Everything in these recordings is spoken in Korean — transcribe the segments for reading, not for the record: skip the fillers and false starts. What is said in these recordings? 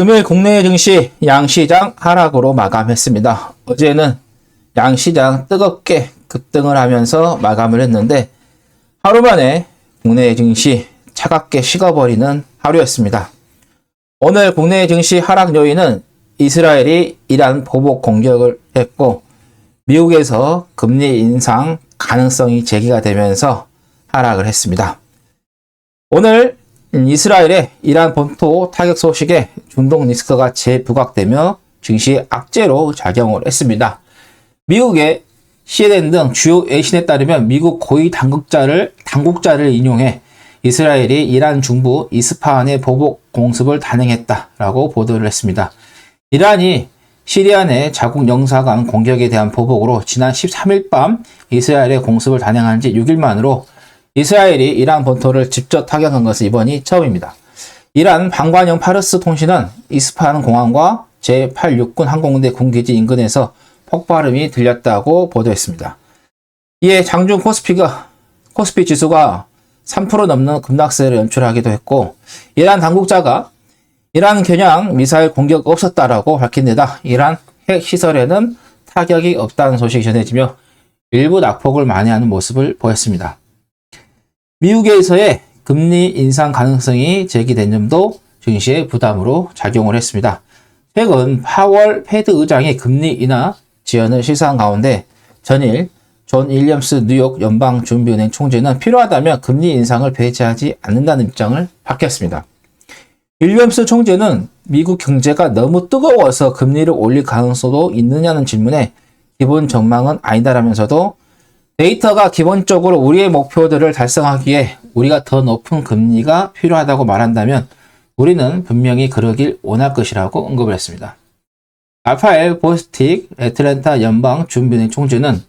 금요일 국내 증시 양시장 하락으로 마감했습니다. 어제는 양시장 뜨겁게 급등을 하면서 마감을 했는데 하루 만에 국내 증시 차갑게 식어버리는 하루였습니다. 오늘 국내 증시 하락 요인은 이스라엘이 이란 보복 공격을 했고 미국에서 금리 인상 가능성이 제기가 되면서 하락을 했습니다. 오늘 이스라엘의 이란 본토 타격 소식에 중동 리스크가 재부각되며 증시에 악재로 작용을 했습니다. 미국의 CNN 등 주요 외신에 따르면 미국 고위 당국자를 인용해 이스라엘이 이란 중부 이스파한의 보복 공습을 단행했다라고 보도를 했습니다. 이란이 시리아 내 자국 영사관 공격에 대한 보복으로 지난 13일 밤 이스라엘의 공습을 단행한 지 6일 만으로 이스라엘이 이란 본토를 직접 타격한 것은 이번이 처음입니다. 이란 방관형 파르스 통신은 이스파한 공항과 제8육군 항공대 군기지 인근에서 폭발음이 들렸다고 보도했습니다. 이에 장중 코스피 지수가 3% 넘는 급락세를 연출하기도 했고 이란 당국자가 이란 겨냥 미사일 공격 없었다라고 밝힌 데다 이란 핵 시설에는 타격이 없다는 소식이 전해지며 일부 낙폭을 만회하는 모습을 보였습니다. 미국에서의 금리 인상 가능성이 제기된 점도 증시의 부담으로 작용을 했습니다. 최근 파월 패드 의장이 금리 인하 지연을 시사한 가운데 전일 존 윌리엄스 뉴욕 연방준비은행 총재는 필요하다면 금리 인상을 배제하지 않는다는 입장을 밝혔습니다. 윌리엄스 총재는 미국 경제가 너무 뜨거워서 금리를 올릴 가능성도 있느냐는 질문에 기본 전망은 아니다라면서도 데이터가 기본적으로 우리의 목표들을 달성하기에 우리가 더 높은 금리가 필요하다고 말한다면 우리는 분명히 그러길 원할 것이라고 언급을 했습니다. 라파엘 보스틱 애틀랜타 연방준비은행 총재는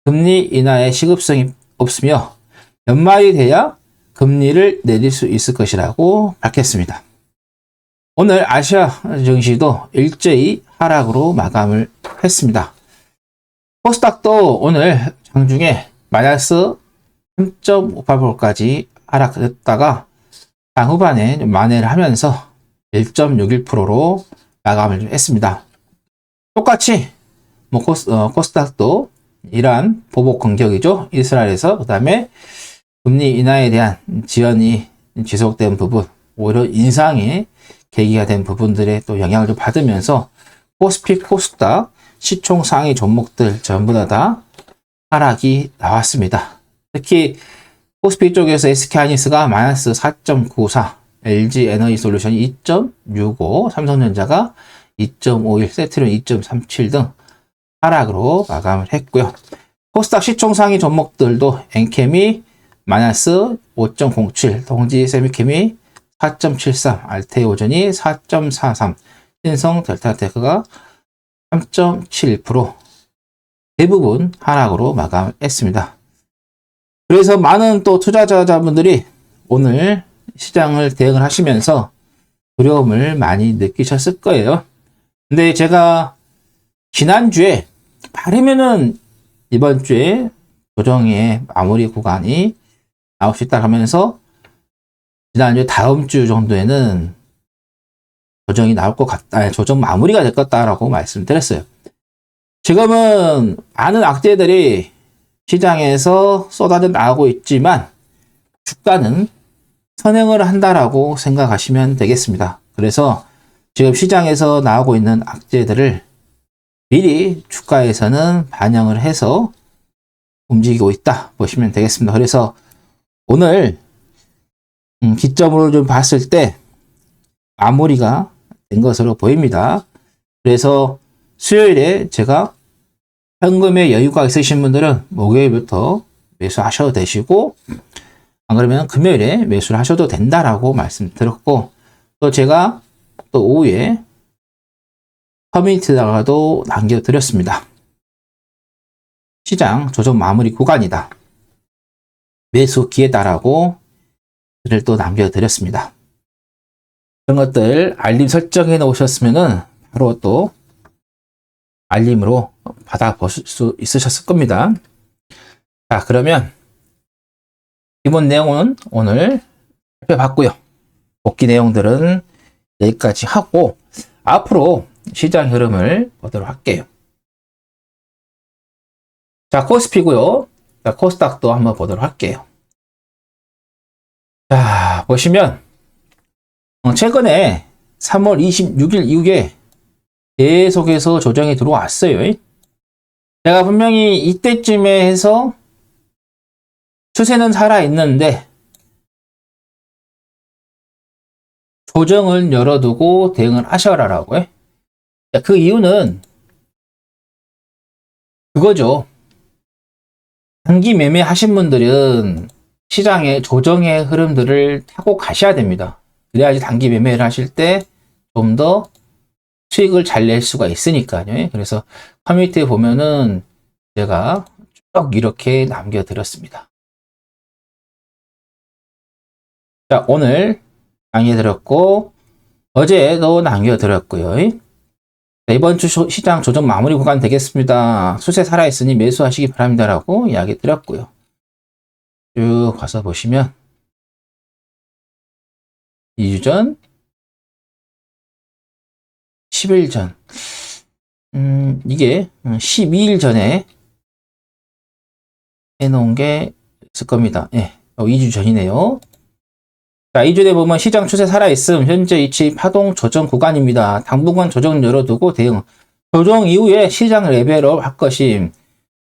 금리 인하의 시급성이 없으며 연말이 돼야 금리를 내릴 수 있을 것이라고 밝혔습니다. 오늘 아시아 증시도 일제히 하락으로 마감을 했습니다. 코스닥도 오늘 장중에 마이너스 3.58%까지 하락했다가 장후반에 만회를 하면서 1.61%로 마감을 했습니다. 똑같이 코스닥도 이란 보복 공격이죠. 이스라엘에서 그다음에 금리 인하에 대한 지연이 지속된 부분, 오히려 인상이 계기가 된 부분들에 또 영향을 좀 받으면서 코스피, 코스닥, 시총 상위 종목들 전부 다 하락이 나왔습니다. 특히 코스피 쪽에서 SK하이닉스가 마이너스 4.94, LG에너지솔루션이 2.65, 삼성전자가 2.51, 세트론 2.37 등 하락으로 마감을 했고요. 코스닥 시총 상위 종목들도 엔케미 마이너스 5.07, 동지세미케미 4.73, 알테오전이 4.43, 신성 델타테크가 3.71% 대부분 하락으로 마감했습니다. 그래서 많은 또 투자자분들이 오늘 시장을 대응을 하시면서 두려움을 많이 느끼셨을 거예요. 근데 제가 지난주에 바르면은 이번 주에 조정의 마무리 구간이 나올 수 있다 하면서 지난주에 다음 주 정도에는 조정이 나올 것 같다, 조정 마무리가 될 것 같다라고 말씀드렸어요. 지금은 많은 악재들이 시장에서 쏟아져 나오고 있지만 주가는 선행을 한다라고 생각하시면 되겠습니다. 그래서 지금 시장에서 나오고 있는 악재들을 미리 주가에서는 반영을 해서 움직이고 있다 보시면 되겠습니다. 그래서 오늘 기점으로 좀 봤을 때 마무리가 된 것으로 보입니다. 그래서 수요일에 제가 현금에 여유가 있으신 분들은 목요일부터 매수하셔도 되시고 안 그러면 금요일에 매수를 하셔도 된다라고 말씀드렸고 또 제가 또 오후에 커뮤니티에다가도 남겨드렸습니다. 시장 조정 마무리 구간이다. 매수 기회다라고 글을 또 남겨드렸습니다. 이런 것들 알림 설정해 놓으셨으면은 바로 또 알림으로 받아보실 수 있으셨을 겁니다. 자, 그러면 기본 내용은 오늘 살펴봤고요. 복귀 내용들은 여기까지 하고 앞으로 시장 흐름을 보도록 할게요. 자, 코스피고요. 자, 코스닥도 한번 보도록 할게요. 자, 보시면 최근에 3월 26일 이후에 계속해서 조정이 들어왔어요. 제가 분명히 이때쯤에 해서 추세는 살아있는데 조정을 열어두고 대응을 하셔라라고요. 그 이유는 그거죠. 단기 매매 하신 분들은 시장의 조정의 흐름들을 타고 가셔야 됩니다. 그래야지 단기 매매를 하실 때 좀 더 수익을 잘 낼 수가 있으니까요. 그래서 커뮤니티에 보면은 제가 쭉 이렇게 남겨드렸습니다. 자, 오늘 남겨드렸고 어제도 남겨드렸고요. 이번 주 시장 조정 마무리 구간 되겠습니다. 수세 살아있으니 매수하시기 바랍니다라고 이야기 드렸고요. 쭉 가서 보시면 2주 전, 10일 전, 이게 12일 전에 해놓은 게 있을 겁니다. 예, 2주 전이네요. 자, 2주에 보면 시장 추세 살아있음, 현재 위치 파동 조정 구간입니다. 당분간 조정 열어두고 대응. 조정 이후에 시장 레벨업 할 것임.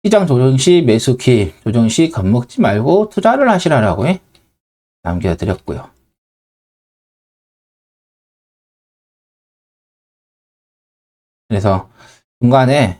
시장 조정 시 매수키, 조정 시 겁먹지 말고 투자를 하시라라고 남겨드렸고요. 그래서 중간에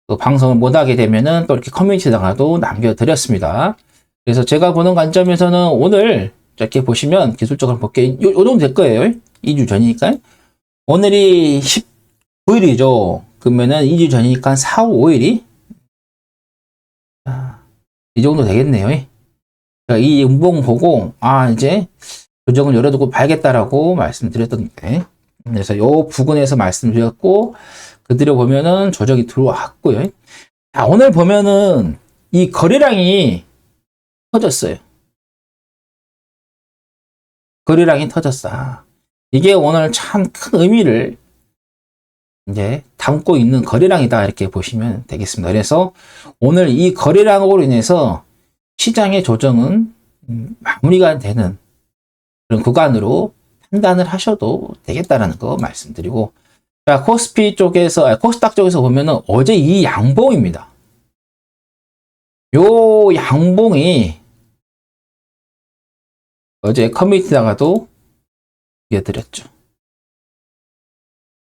또 방송을 못하게 되면은 또 이렇게 커뮤니티에다가도 남겨드렸습니다. 그래서 제가 보는 관점에서는 오늘 이렇게 보시면 기술적으로 볼게요. 요 정도 될 거예요. 2주 전이니까. 오늘이 19일이죠. 그러면은 2주 전이니까 4, 5일이 이 정도 되겠네요. 그러니까 이 음봉 보고 이제 조정을 열어두고 봐야겠다라고 말씀드렸던 게, 그래서 요 부근에서 말씀드렸고 그대로 보면은 조정이 들어왔고요. 자, 오늘 보면은 이 거래량이 터졌어요. 거래량이 터졌어. 이게 오늘 참 큰 의미를 이제 담고 있는 거래량이다 이렇게 보시면 되겠습니다. 그래서 오늘 이 거래량으로 인해서 시장의 조정은 마무리가 되는 그런 구간으로 판단을 하셔도 되겠다라는 거 말씀드리고, 자, 코스피 쪽에서, 코스닥 쪽에서 보면은 어제 이 양봉입니다. 요 양봉이 어제 커뮤니티다가도 알려드렸죠.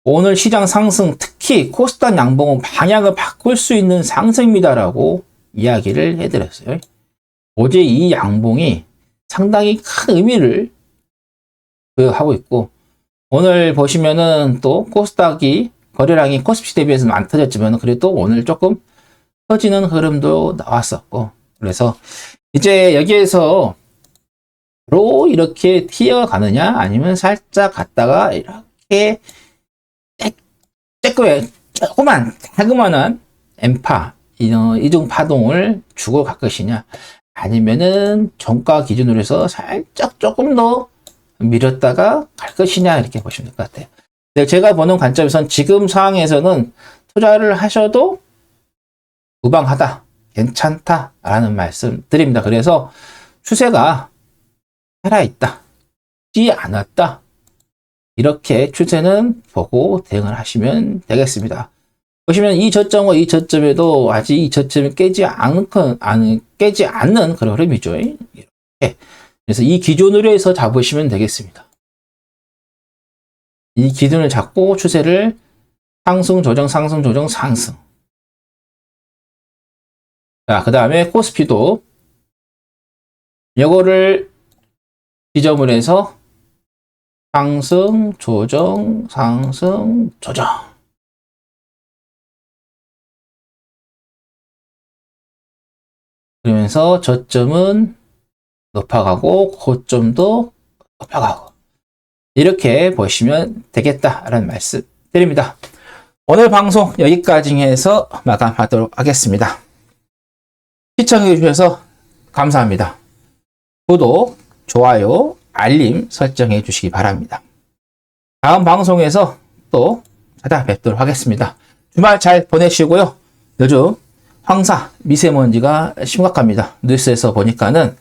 오늘 시장 상승, 특히 코스닥 양봉은 방향을 바꿀 수 있는 상승입니다라고 이야기를 해드렸어요. 어제 이 양봉이 상당히 큰 의미를 부여하고 있고, 오늘 보시면은 또 코스닥이 거래량이 코스피 대비해서는 안 터졌지만 그래도 오늘 조금 터지는 흐름도 나왔었고, 그래서 이제 여기에서 로 이렇게 튀어가느냐 아니면 살짝 갔다가 이렇게 조그만 자그마한 엠파 이중 파동을 주고 갈 것이냐, 아니면은 종가 기준으로 해서 살짝 조금 더 밀었다가 갈 것이냐 이렇게 보시면 될 것 같아요. 제가 보는 관점에서는 지금 상황에서는 투자를 하셔도 무방하다, 괜찮다라는 말씀 드립니다. 그래서 추세가 살아있다, 뛰지 않았다, 이렇게 추세는 보고 대응을 하시면 되겠습니다. 보시면 이 저점과 이 저점에도 아직 이 저점이 깨지 않는 그런 흐름이죠. 이렇게. 그래서 이 기준으로 해서 잡으시면 되겠습니다. 이 기준을 잡고 추세를 상승, 조정, 상승, 조정, 상승. 자, 그 다음에 코스피도 이거를 지점을 해서 상승, 조정, 상승, 조정. 그러면서 저점은 높아가고 고점도 높아가고 이렇게 보시면 되겠다라는 말씀 드립니다. 오늘 방송 여기까지 해서 마감하도록 하겠습니다. 시청해 주셔서 감사합니다. 구독, 좋아요, 알림 설정해 주시기 바랍니다. 다음 방송에서 또 찾아뵙도록 하겠습니다. 주말 잘 보내시고요. 요즘 황사, 미세먼지가 심각합니다. 뉴스에서 보니까는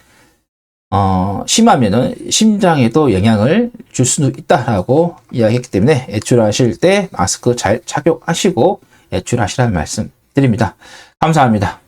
심하면은 심장에도 영향을 줄 수도 있다라고 이야기했기 때문에 외출하실 때 마스크 잘 착용하시고 외출하시라는 말씀 드립니다. 감사합니다.